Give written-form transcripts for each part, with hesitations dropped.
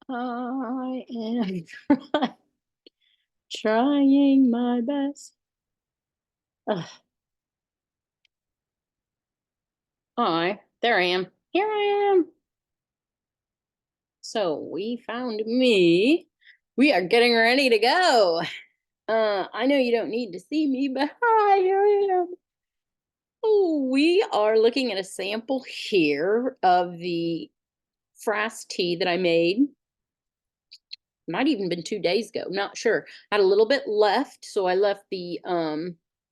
I am trying my best. Ugh. There I am. Here I am. So we found me. We are getting ready to go. I know you don't need to see me, but hi, here I am. Oh, we are looking at a sample here of the Frass tea that I made. Might even been 2 days ago, not sure. I had a little bit left, so I left the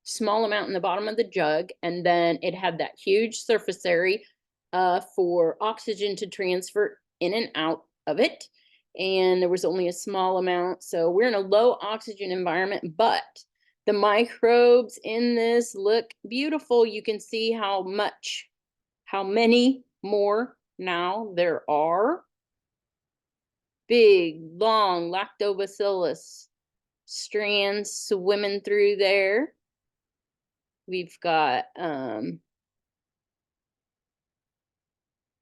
small amount in the bottom of the jug, and then it had that huge surface area for oxygen to transfer in and out of it. And there was only a small amount, so we're in a low oxygen environment, but the microbes in this look beautiful. You can see how many more now there are. Big, long lactobacillus strands swimming through there. We've got, oh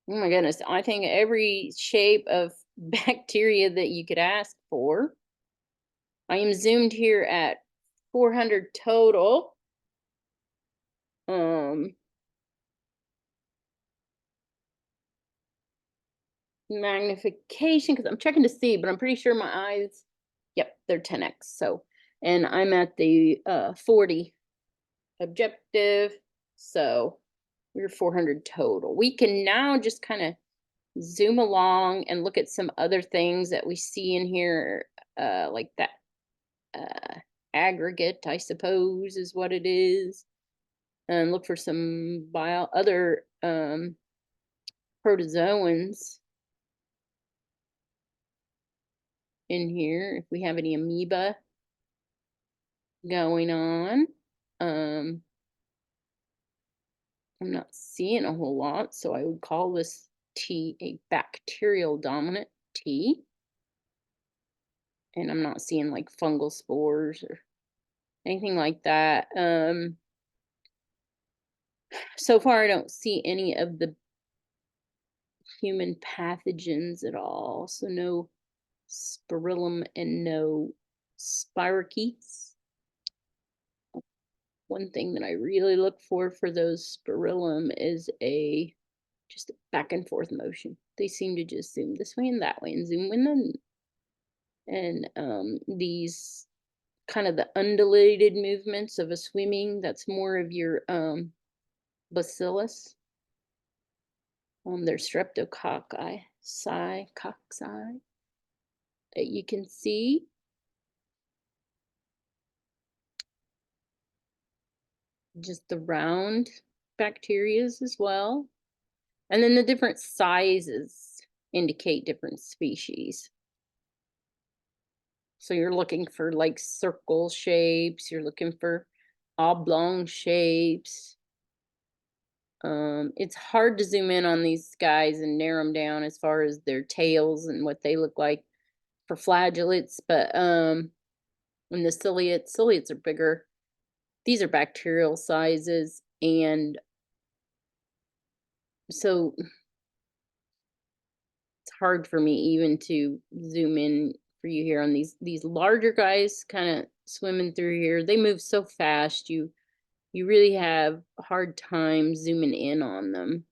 my goodness, I think every shape of bacteria that you could ask for. I am zoomed here at 400 total. Magnification, because I'm checking to see, but I'm pretty sure my eyes, yep, they're 10x. So, and I'm at the 40 objective. So we're 400 total. We can now just kind of zoom along and look at some other things that we see in here, like that aggregate, I suppose, is what it is, and look for some other protozoans in here, if we have any amoeba going on. I'm not seeing a whole lot, so I would call this tea a bacterial dominant tea. And I'm not seeing like fungal spores or anything like that. So far I don't see any of the human pathogens at all. So no spirillum and no spirochetes. One thing that I really look for those spirillum is just a back and forth motion. They seem to just zoom this way and that way and zoom in them. And these kind of the undulated movements of a swimming, that's more of your bacillus. There's streptococci, cocci that you can see. Just the round bacterias as well. And then the different sizes indicate different species. So you're looking for like circle shapes, you're looking for oblong shapes. It's hard to zoom in on these guys and narrow them down as far as their tails and what they look like for flagellates, but when the ciliates are bigger. These are bacterial sizes, and so it's hard for me even to zoom in for you here on these larger guys kind of swimming through here. They move so fast, you really have a hard time zooming in on them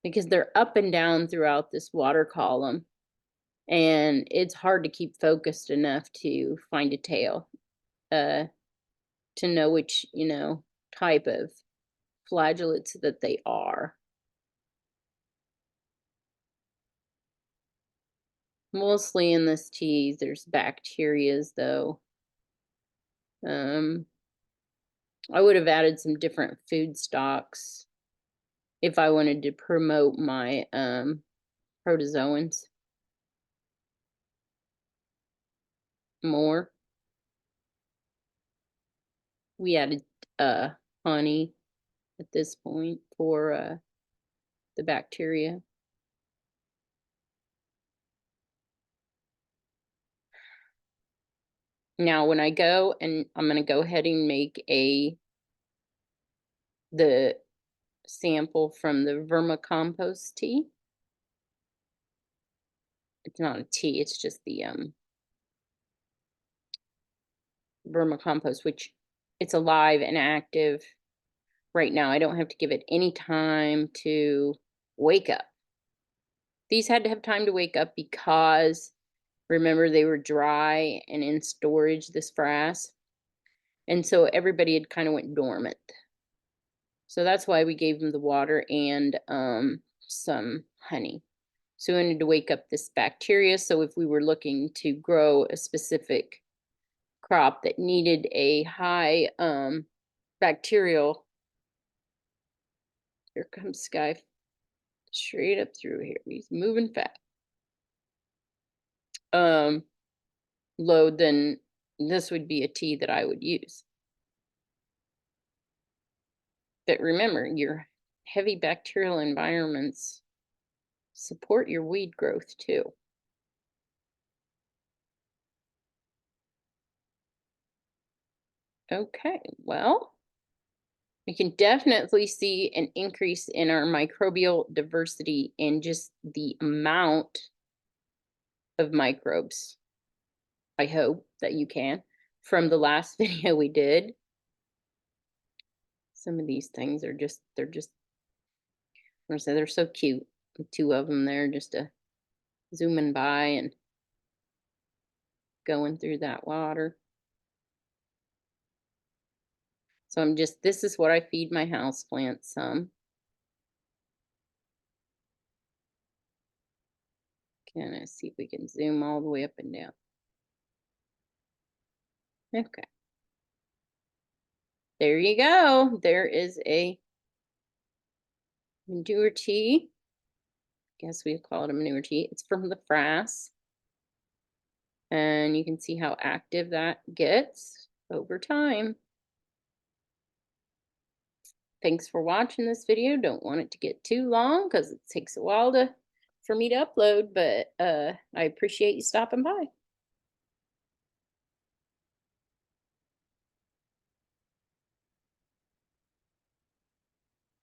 because they're up and down throughout this water column, and it's hard to keep focused enough to find a tail, to know which, type of flagellates that they are. Mostly in this tea, there's bacterias though. I would have added some different food stocks if I wanted to promote my protozoans more. We added honey at this point for the bacteria. Now when I go, and I'm going to go ahead and make the sample from the vermicompost tea. it's not a tea, it's just the vermicompost, which it's alive and active right now. I don't have to give it any time to wake up. These had to have time to wake up because remember they were dry and in storage, this frass. And so everybody had kind of went dormant. So that's why we gave them the water and some honey. So we wanted to wake up this bacteria. So if we were looking to grow a specific crop that needed a high bacterial, here comes Sky straight up through here. He's moving fast. Load, then this would be a tea that I would use. But remember, your heavy bacterial environments support your weed growth too. Okay, well, we can definitely see an increase in our microbial diversity and just the amount of microbes. I hope that you can. From the last video we did, some of these things are just, I'm gonna say they're so cute. The two of them there, just zooming by and going through that water. So this is what I feed my house plants some. Can I see if we can zoom all the way up and down? Okay. There you go. There is a manure tea. Guess we call it a manure tea. It's from the Frass. And you can see how active that gets over time. Thanks for watching this video. Don't want it to get too long because it takes a while for me to upload, but I appreciate you stopping by.